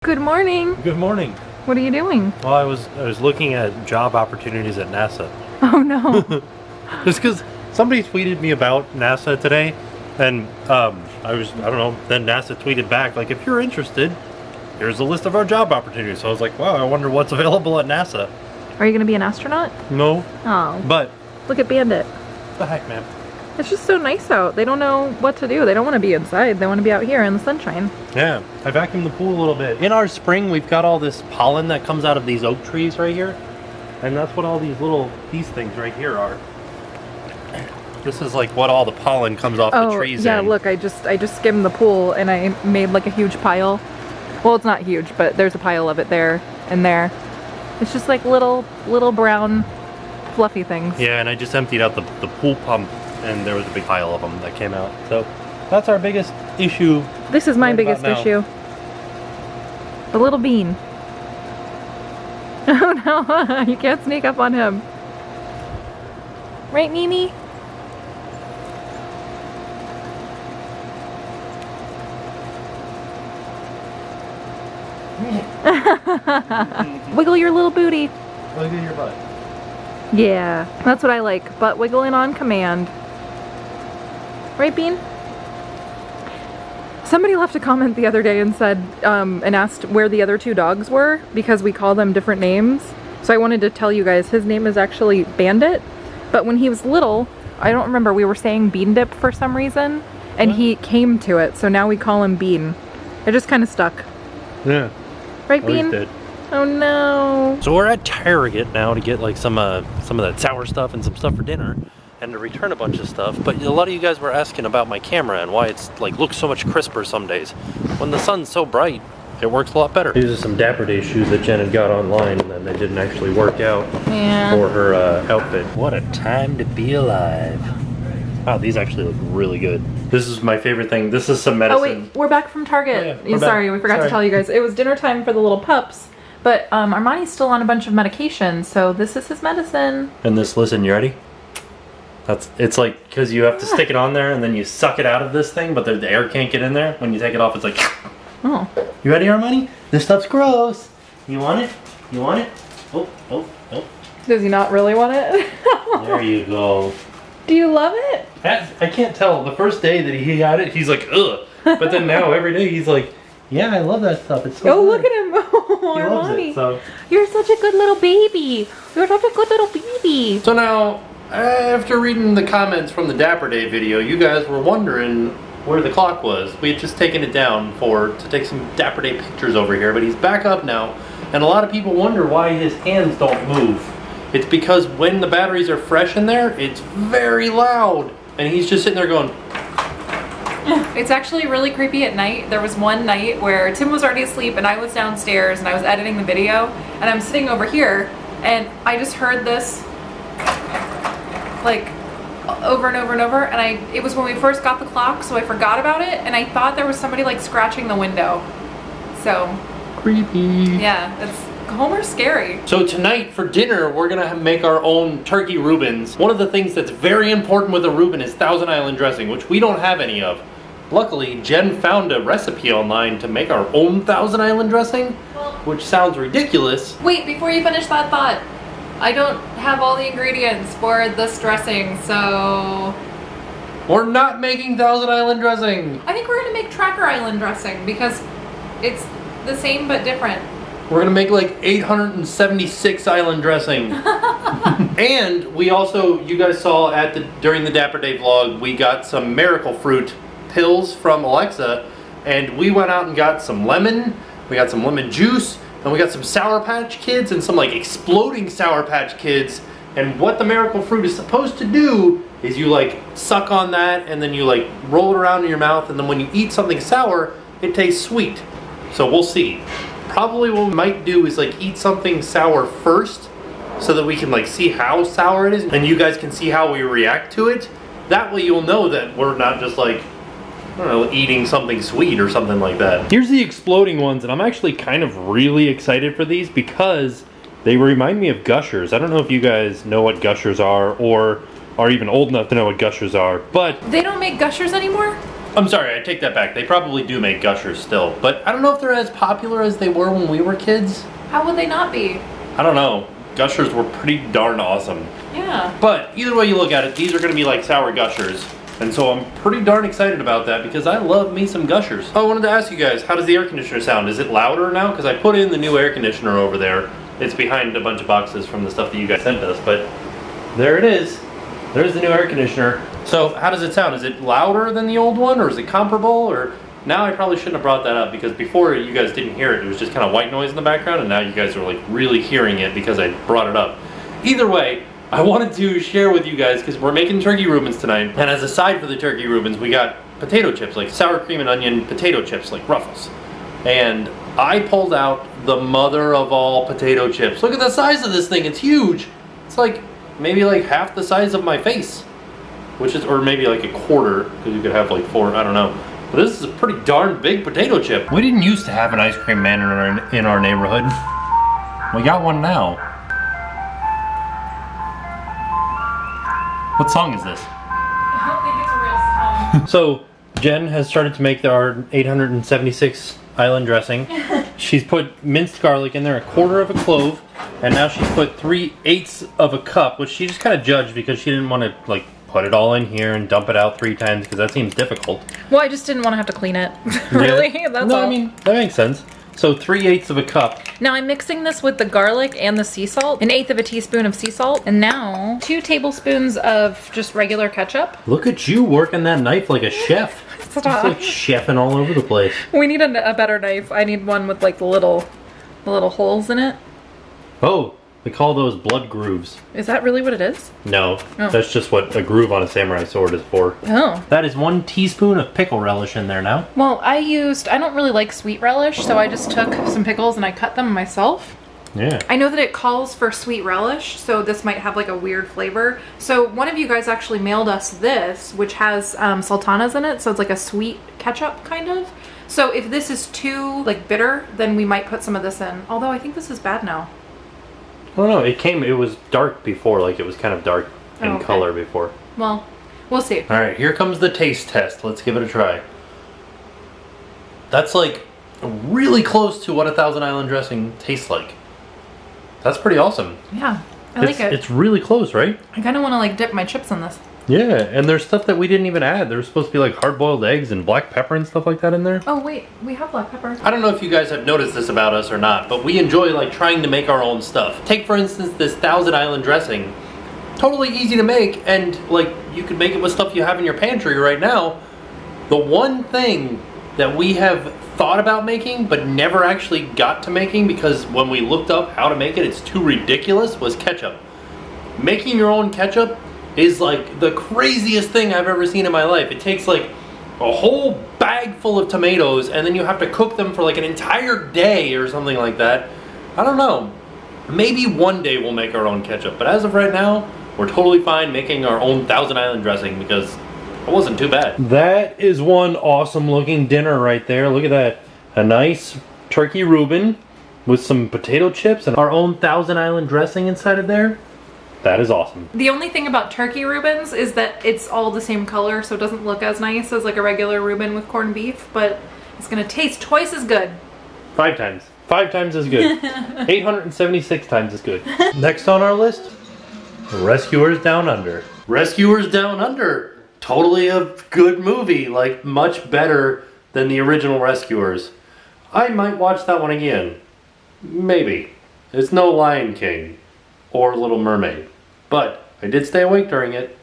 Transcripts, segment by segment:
Good morning. Good morning. What are you doing? Well, I was looking at job opportunities at NASA. Oh no. Just because somebody tweeted me about NASA today, and I don't know, then NASA tweeted back, like, if you're interested, here's a list of our job opportunities. So I was like, wow, I wonder what's available at NASA. Are you going to be an astronaut? No. Oh. But. Look at Bandit. The heck, man. It's just so nice out. They don't know what to do. They don't want to be inside. They want to be out here in the sunshine. Yeah, I vacuumed the pool a little bit. In our spring, we've got all this pollen that comes out of these oak trees right here. And that's what all these things right here are. This is like what all the pollen comes off the trees yeah, in. look, I just skimmed the pool and I made like a huge pile. Well, it's not huge, but there's a pile of it there and there. It's just like little brown fluffy things. Yeah, and I just emptied out the pool pump and there was a big pile of them that came out. So that's our biggest issue. This is my biggest issue. The little bean. Oh no, you can't sneak up on him. Right, Mimi? Wiggle your little booty. Look at your butt. Yeah, that's what I like. Butt wiggling on command. Right, Bean? Somebody left a comment the other day and said, and asked where the other two dogs were because we call them different names. So I wanted to tell you guys, his name is actually Bandit, but when he was little, I don't remember, we were saying Bean Dip for some reason, and he came to it, so now we call him Bean. It just kind of stuck. Yeah. Right, Bean? Did. Oh no. So we're at Target now to get like some of that sour stuff and some stuff for dinner, and to return a bunch of stuff. But a lot of you guys were asking about my camera and why it's like looks so much crisper some days. When the sun's so bright, it works a lot better. These are some Dapper Day shoes that Jen had got online and they didn't actually work out for her outfit. What a time to be alive. Wow, these actually look really good. This is my favorite thing. This is some medicine. Oh wait, we're back from Target. Oh, yeah, Sorry, we forgot to tell you guys. It was dinner time for the little pups, but Armani's still on a bunch of medication, so this is his medicine. And this, listen, you ready? It's like, because you have to stick it on there and then you suck it out of this thing, but the air can't get in there. When you take it off, it's like... Oh. You ready, Armani? This stuff's gross. You want it? You want it? Oh, oh, oh. Does he not really want it? There you go. Do you love it? I can't tell. The first day that he had it, he's like, ugh. But then now, every day, he's like, yeah, I love that stuff. It's so Oh, good. look at him. Oh, He loves it, so. You're such a good little baby. You're such a good little baby. So now, after reading the comments from the Dapper Day video, you guys were wondering where the clock was. We had just taken it down to take some Dapper Day pictures over here, but he's back up now, and a lot of people wonder why his hands don't move. It's because when the batteries are fresh in there, it's very loud, and he's just sitting there going... It's actually really creepy at night. There was one night where Tim was already asleep and I was downstairs and I was editing the video, and I'm sitting over here, and I just heard this like over and over and over, and it was when we first got the clock, so I forgot about it, and I thought there was somebody like scratching the window. So creepy. Yeah, Homer's scary. So tonight for dinner, we're gonna make our own turkey Reubens. One of the things that's very important with a Reuben is Thousand Island dressing, which we don't have any of. Luckily, Jen found a recipe online to make our own Thousand Island dressing, which sounds ridiculous. Wait, before you finish that thought, I don't have all the ingredients for this dressing, so... We're not making Thousand Island dressing. I think we're gonna make Tracker Island dressing because it's the same but different. We're gonna make like 876 island dressing. And we also, you guys saw during the Dapper Day vlog, we got some miracle fruit pills from Alexa, and we went out and got some lemon, we got some lemon juice, and we got some Sour Patch Kids and some like exploding Sour Patch Kids. And what the miracle fruit is supposed to do is you like suck on that and then you like roll it around in your mouth, and then when you eat something sour, it tastes sweet. So we'll see. Probably what we might do is like eat something sour first so that we can like see how sour it is and you guys can see how we react to it. That way you'll know that we're not just like, I don't know, eating something sweet or something like that. Here's the exploding ones, and I'm actually kind of really excited for these because they remind me of Gushers. I don't know if you guys know what Gushers are or are even old enough to know what Gushers are, but... They don't make Gushers anymore? I'm sorry, I take that back. They probably do make Gushers still, but I don't know if they're as popular as they were when we were kids. How would they not be? I don't know. Gushers were pretty darn awesome. Yeah. But either way you look at it, these are going to be like sour Gushers. And so I'm pretty darn excited about that because I love me some Gushers. Oh, I wanted to ask you guys, how does the air conditioner sound? Is it louder now? Because I put in the new air conditioner over there. It's behind a bunch of boxes from the stuff that you guys sent us, but there it is. There's the new air conditioner. So how does it sound? Is it louder than the old one, or is it comparable? Or now I probably shouldn't have brought that up because before you guys didn't hear it. It was just kind of white noise in the background, and now you guys are like really hearing it because I brought it up. Either way, I wanted to share with you guys because we're making turkey Reubens tonight, and as a side for the turkey Reubens, we got potato chips, like sour cream and onion potato chips, like Ruffles. And I pulled out the mother of all potato chips. Look at the size of this thing, it's huge. It's like maybe like half the size of my face, which is, or maybe like a quarter, because you could have like 4, I don't know. But this is a pretty darn big potato chip. We didn't used to have an ice cream man in our neighborhood. We got one now. What song is this? I don't think it's a real song. So Jen has started to make our 876 island dressing. She's put minced garlic in there, a quarter of a clove, and now she's put 3/8 of a cup, which she just kind of judged because she didn't want to like put it all in here and dump it out 3 times because that seems difficult. Well, I just didn't want to have to clean it. Really? Yeah. That's no, all. I mean, that makes sense. So 3/8 of a cup. Now I'm mixing this with the garlic and the sea salt, 1/8 of a teaspoon of sea salt, and now 2 tablespoons of just regular ketchup. Look at you working that knife like a chef. Stop. It's like chefing all over the place. We need a better knife. I need one with like the little holes in it. Oh, we call those blood grooves. Is that really what it is? No, Oh. that's just what a groove on a samurai sword is for. Oh. That is 1 teaspoon of pickle relish in there now. Well, I don't really like sweet relish, so I just took some pickles and I cut them myself. Yeah. I know that it calls for sweet relish, so this might have like a weird flavor. So one of you guys actually mailed us this, which has sultanas in it, so it's like a sweet ketchup kind of. So if this is too like bitter, then we might put some of this in. Although I think this is bad now. I don't know, it was dark before, like it was kind of dark in okay. color before. Well, we'll see. Alright, here comes the taste test. Let's give it a try. That's like really close to what a Thousand Island dressing tastes like. That's pretty awesome. Yeah, I like it. It's really close, right? I kind of want to like dip my chips in this. Yeah, and there's stuff that we didn't even add. There was supposed to be like hard-boiled eggs and black pepper and stuff like that in there. Oh wait, we have black pepper. I don't know if you guys have noticed this about us or not, but we enjoy like trying to make our own stuff. Take for instance this Thousand Island dressing. Totally easy to make, and like you could make it with stuff you have in your pantry right now. The one thing that we have thought about making but never actually got to making because when we looked up how to make it, it's too ridiculous, was ketchup. Making your own ketchup is like the craziest thing I've ever seen in my life. It takes like a whole bag full of tomatoes and then you have to cook them for like an entire day or something like that. I don't know. Maybe one day we'll make our own ketchup, but as of right now, we're totally fine making our own Thousand Island dressing because it wasn't too bad. That is one awesome looking dinner right there. Look at that. A nice turkey Reuben with some potato chips and our own Thousand Island dressing inside of there. That is awesome. The only thing about turkey Reubens is that it's all the same color, so it doesn't look as nice as like a regular Reuben with corned beef, but it's gonna taste twice as good. 5 times. 5 times as good. 876 times as good. Next on our list, Rescuers Down Under. Rescuers Down Under. Totally a good movie, like much better than the original Rescuers. I might watch that one again. Maybe. It's no Lion King or Little Mermaid, but I did stay awake during it,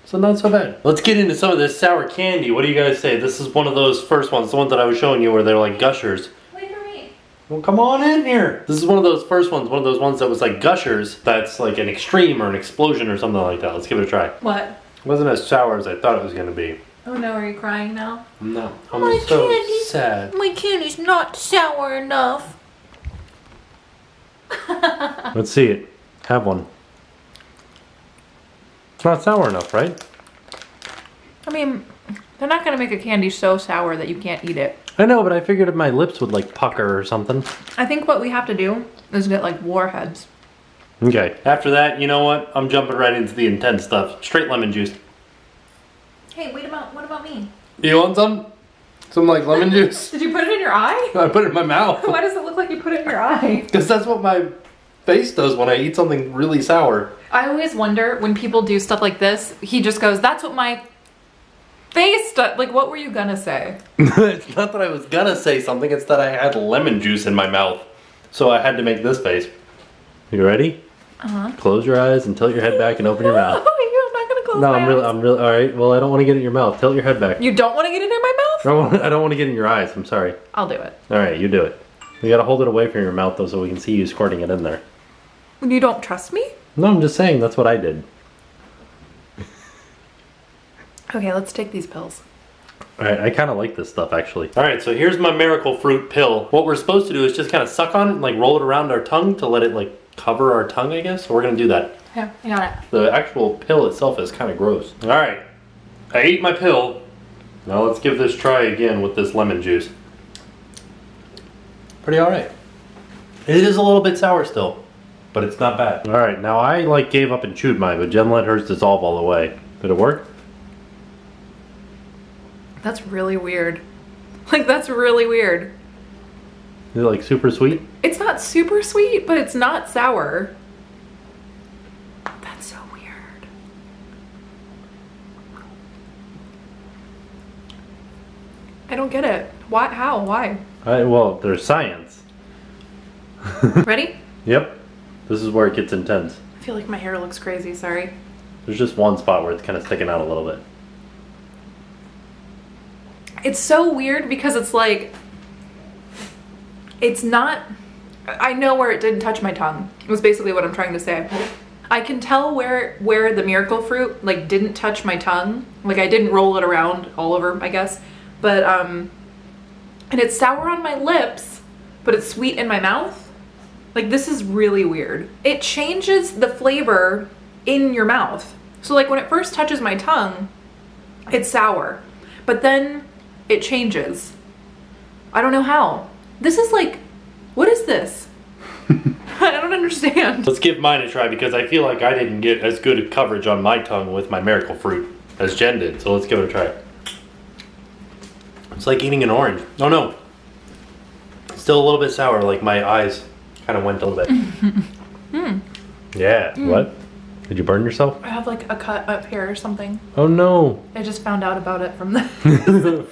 so not so bad. Let's get into some of this sour candy. What do you guys say? This is one of those first ones, the ones that I was showing you where they're like gushers. Wait for me. Well, come on in here. This is one of those first ones, one of those ones that was like gushers, that's like an extreme or an explosion or something like that. Let's give it a try. What? It wasn't as sour as I thought it was going to be. Oh no, are you crying now? No, I'm so sad. My candy's not sour enough. Let's see it. Have one. It's not sour enough, right? I mean, they're not gonna make a candy so sour that you can't eat it. I know, but I figured my lips would like pucker or something. I think what we have to do is get like warheads. Okay, after that, you know what? I'm jumping right into the intense stuff. Straight lemon juice. Hey, what about me? You want some? Some like lemon juice? Did you put it in your eye? I put it in my mouth. Why does it look like you put it in your eye? Because that's what my face does when I eat something really sour. I always wonder when people do stuff like this, he just goes, that's what my face does. Like, what were you gonna say? It's not that I was gonna say something, it's that I had lemon juice in my mouth. So I had to make this face. You ready? Uh-huh. Close your eyes and tilt your head back and open your mouth. You're not gonna close No, my eyes. I'm really, alright. Well, I don't want to get it in your mouth. Tilt your head back. You don't want to get it in my mouth? I don't want to get in your eyes. I'm sorry. I'll do it. Alright, you do it. You gotta hold it away from your mouth though so we can see you squirting it in there. You don't trust me? No, I'm just saying that's what I did. Okay, let's take these pills. Alright, I kind of like this stuff actually. Alright, so here's my miracle fruit pill. What we're supposed to do is just kind of suck on it and like roll it around our tongue to let it like cover our tongue, I guess. So we're gonna do that. Yeah, I got it. The actual pill itself is kind of gross. Alright, I ate my pill. Now let's give this try again with this lemon juice. Pretty alright. It is a little bit sour still, but it's not bad. Alright, now I like gave up and chewed mine, but Jen let hers dissolve all the way. Did it work? That's really weird. Like, that's really weird. Is it like super sweet? It's not super sweet, but it's not sour. That's so weird. I don't get it. Why? How? Why? Well, there's science. Ready? Yep. This is where it gets intense. I feel like my hair looks crazy, sorry. There's just one spot where it's kind of sticking out a little bit. It's so weird because it's like, it's not, I know where it didn't touch my tongue. It was basically what I'm trying to say. I can tell where the miracle fruit like didn't touch my tongue. Like I didn't roll it around all over, I guess. But, and it's sour on my lips, but it's sweet in my mouth. Like this is really weird. It changes the flavor in your mouth. So like when it first touches my tongue, it's sour, but then it changes. I don't know how. This is like, what is this? I don't understand. Let's give mine a try because I feel like I didn't get as good coverage on my tongue with my miracle fruit as Jen did. So let's give it a try. It's like eating an orange. Oh no. Still a little bit sour, like my eyes kind of went a little bit. Yeah, what? Did you burn yourself? I have like a cut up here or something. Oh no. I just found out about it from the...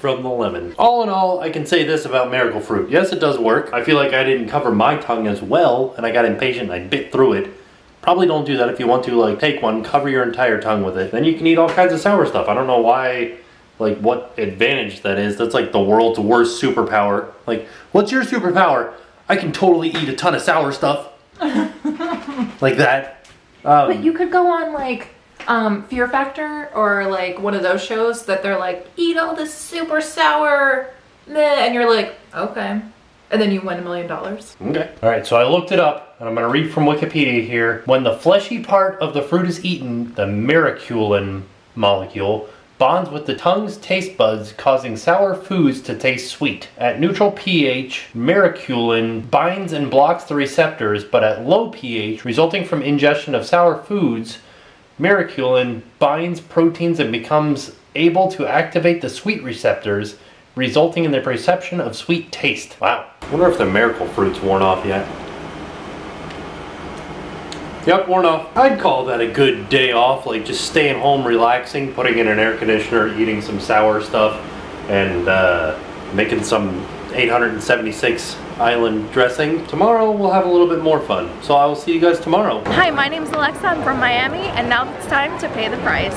From the lemon. All in all, I can say this about miracle fruit. Yes, it does work. I feel like I didn't cover my tongue as well, and I got impatient and I bit through it. Probably don't do that if you want to, like, take one, cover your entire tongue with it. Then you can eat all kinds of sour stuff. I don't know why, like, what advantage that is. That's like the world's worst superpower. Like, what's your superpower? I can totally eat a ton of sour stuff. Like that. But you could go on like Fear Factor or like one of those shows that they're like, eat all this super sour, meh, and you're like, okay. And then you win $1 million. Okay. Alright, so I looked it up, and I'm going to read from Wikipedia here. When the fleshy part of the fruit is eaten, the miraculin molecule bonds with the tongue's taste buds, causing sour foods to taste sweet. At neutral pH, miraculin binds and blocks the receptors, but at low pH, resulting from ingestion of sour foods, miraculin binds proteins and becomes able to activate the sweet receptors, resulting in the perception of sweet taste. Wow. I wonder if the miracle fruit's worn off yet. Yep, worn off. I'd call that a good day off, like just staying home, relaxing, putting in an air conditioner, eating some sour stuff, and making some 876 island dressing. Tomorrow we'll have a little bit more fun. So I will see you guys tomorrow. Hi, my name's Alexa. I'm from Miami, and now it's time to pay the price.